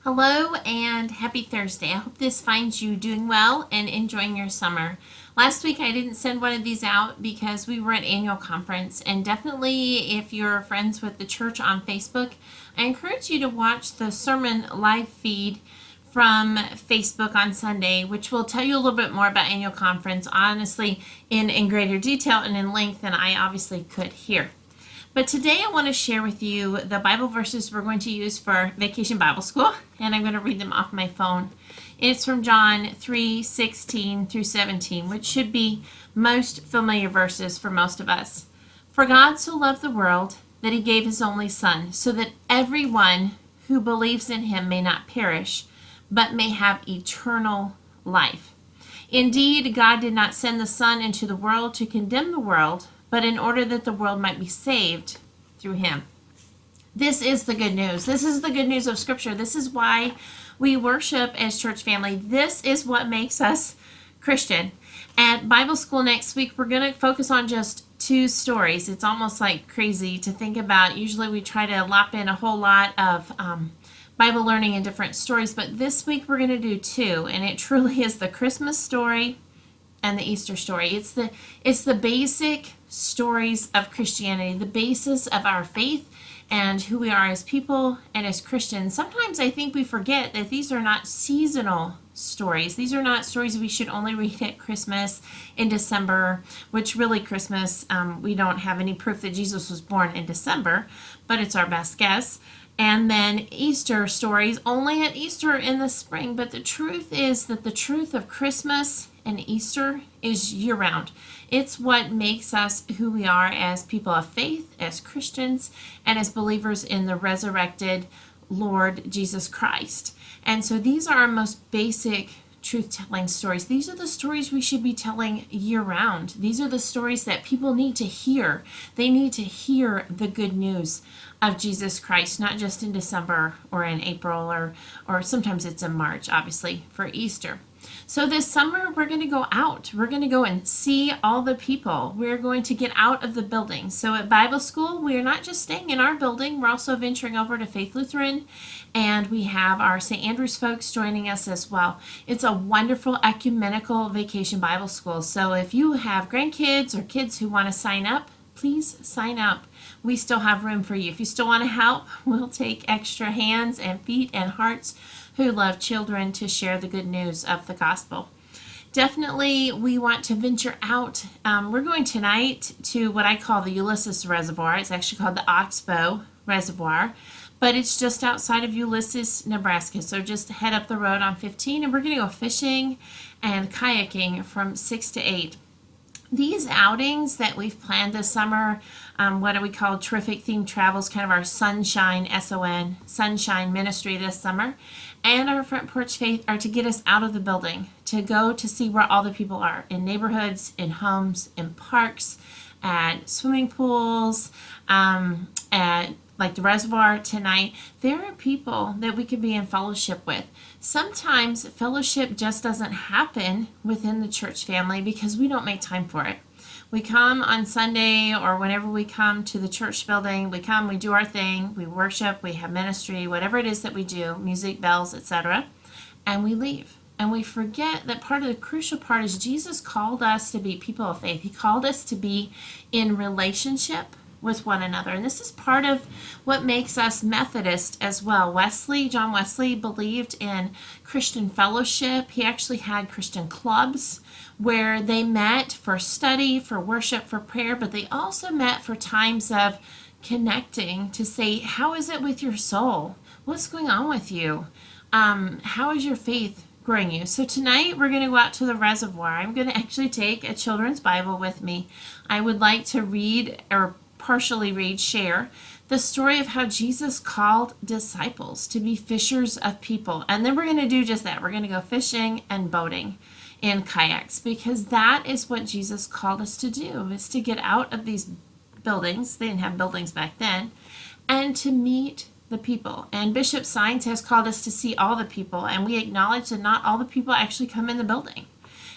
Hello and happy Thursday. I hope this finds you doing well and enjoying your summer. Last week I didn't send one of these out because we were at annual conference, and definitely if you're friends with the church on Facebook, I encourage you to watch the sermon live feed from Facebook on Sunday, which will tell you a little bit more about annual conference, honestly, in greater detail and in length than I obviously could here. But today I want to share with you the Bible verses we're going to use for Vacation Bible School, and I'm going to read them off my phone. It's from John 3:16 through 17, which should be most familiar verses for most of us. For God so loved the world that he gave his only Son, so that everyone who believes in him may not perish, but may have eternal life. Indeed, God did not send the Son into the world to condemn the world, but in order that the world might be saved through him. This is the good news. This is the good news of Scripture. This is why we worship as church family. This is what makes us Christian. At Bible school next week, we're going to focus on just two stories. It's almost like crazy to think about. Usually we try to lop in a whole lot of Bible learning in different stories, but this week we're going to do two, and it truly is the Christmas story and the Easter story. It's the basic stories of Christianity, the basis of our faith and who we are as people and as Christians. Sometimes I think we forget that these are not seasonal stories. These are not stories we should only read at Christmas in December, which really Christmas, we don't have any proof that Jesus was born in December, but it's our best guess. And then Easter stories only at Easter in the spring. But the truth is that the truth of Christmas and Easter is year-round. It's what makes us who we are as people of faith, as Christians, and as believers in the resurrected Lord Jesus Christ. And so these are our most basic truth-telling stories. These are the stories we should be telling year-round. These are the stories that people need to hear. They need to hear the good news of Jesus Christ, not just in December or in April or sometimes it's in March, obviously, for Easter. So this summer, we're going to go out. We're going to go and see all the people. We're going to get out of the building. So at Bible school, we are not just staying in our building. We're also venturing over to Faith Lutheran, and we have our St. Andrews folks joining us as well. It's a wonderful ecumenical vacation Bible school. So if you have grandkids or kids who want to sign up, please sign up. We still have room for you. If you still want to help, we'll take extra hands and feet and hearts who love children to share the good news of the gospel. Definitely, we want to venture out. We're going tonight to what I call the Ulysses Reservoir. It's actually called the Oxbow Reservoir, but it's just outside of Ulysses, Nebraska. So just head up the road on 15, and we're going to go fishing and kayaking from 6 to 8. These outings that we've planned this summer, what do we call Terrific Themed Travels, kind of our Sunshine, S-O-N, Sunshine Ministry this summer, and our Front Porch Faith are to get us out of the building, to go to see where all the people are, in neighborhoods, in homes, in parks, at swimming pools, at like the reservoir tonight. There are people that we could be in fellowship with. Sometimes fellowship just doesn't happen within the church family because we don't make time for it. We come on Sunday or whenever we come to the church building, we come, we do our thing, we worship, we have ministry, whatever it is that we do, music, bells, etc., and we leave. And we forget that part of the crucial part is Jesus called us to be people of faith. He called us to be in relationship with one another. And this is part of what makes us Methodist as well. John Wesley believed in Christian fellowship. He actually had Christian clubs where they met for study, for worship, for prayer, but they also met for times of connecting to say, how is it with your soul? What's going on with you? How is your faith growing you? So tonight we're going to go out to the reservoir. I'm going to actually take a children's Bible with me. I would like to read or partially read, share the story of how Jesus called disciples to be fishers of people. And then we're going to do just that. We're going to go fishing and boating in kayaks because that is what Jesus called us to do, is to get out of these buildings. They didn't have buildings back then, and to meet the people. And Bishop Sines has called us to see all the people, and we acknowledge that not all the people actually come in the building.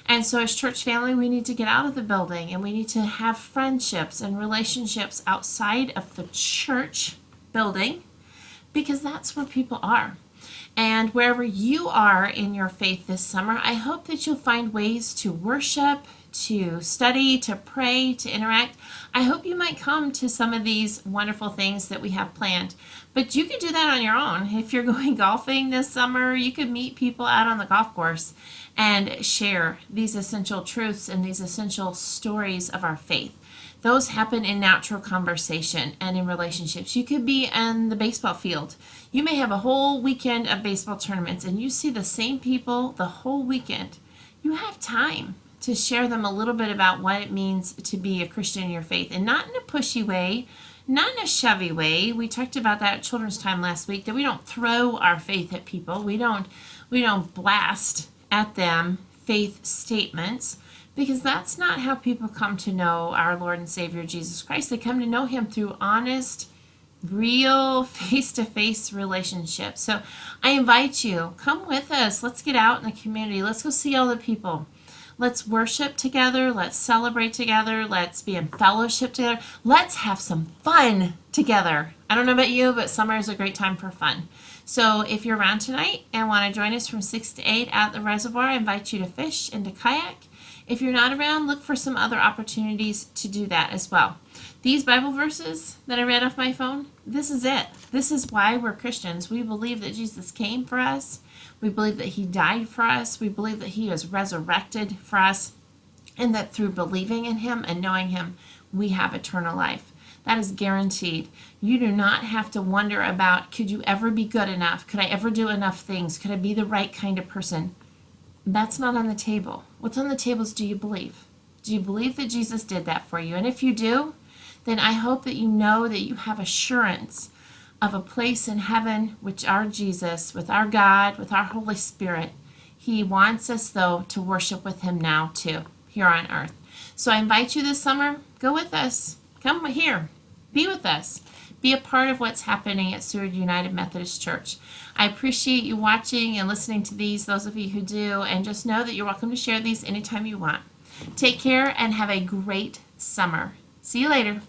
And so as church family, we need to get out of the building and we need to have friendships and relationships outside of the church building because that's where people are. And wherever you are in your faith this summer, I hope that you'll find ways to worship, to study, to pray, to interact. I hope you might come to some of these wonderful things that we have planned. But you can do that on your own. If you're going golfing this summer, you could meet people out on the golf course and share these essential truths and these essential stories of our faith. Those happen in natural conversation and in relationships. You could be in the baseball field. You may have a whole weekend of baseball tournaments and you see the same people the whole weekend. You have time to share them a little bit about what it means to be a Christian in your faith, and not in a pushy way, not in a shovey way. We talked about that at Children's Time last week, that we don't throw our faith at people. We don't blast at them faith statements, because that's not how people come to know our Lord and Savior Jesus Christ. They come to know him through honest, real, face-to-face relationships. So I invite you, come with us. Let's get out in the community. Let's go see all the people. Let's worship together. Let's celebrate together. Let's be in fellowship together. Let's have some fun together. I don't know about you, but summer is a great time for fun. So if you're around tonight and want to join us from 6 to 8 at the reservoir, I invite you to fish and to kayak. If you're not around, look for some other opportunities to do that as well. These Bible verses that I read off my phone, this is it. This is why we're Christians. We believe that Jesus came for us. We believe that he died for us. We believe that he was resurrected for us, and that through believing in him and knowing him, we have eternal life. That is guaranteed. You do not have to wonder about, could you ever be good enough? Could I ever do enough things? Could I be the right kind of person? That's not on the table. What's on the table is, do you believe? Do you believe that Jesus did that for you? And if you do, then I hope that you know that you have assurance of a place in heaven with our Jesus, with our God, with our Holy Spirit. He wants us, though, to worship with him now, too, here on earth. So I invite you this summer, go with us. Come here. Be with us. Be a part of what's happening at Seward United Methodist Church. I appreciate you watching and listening to these, those of you who do, and just know that you're welcome to share these anytime you want. Take care and have a great summer. See you later.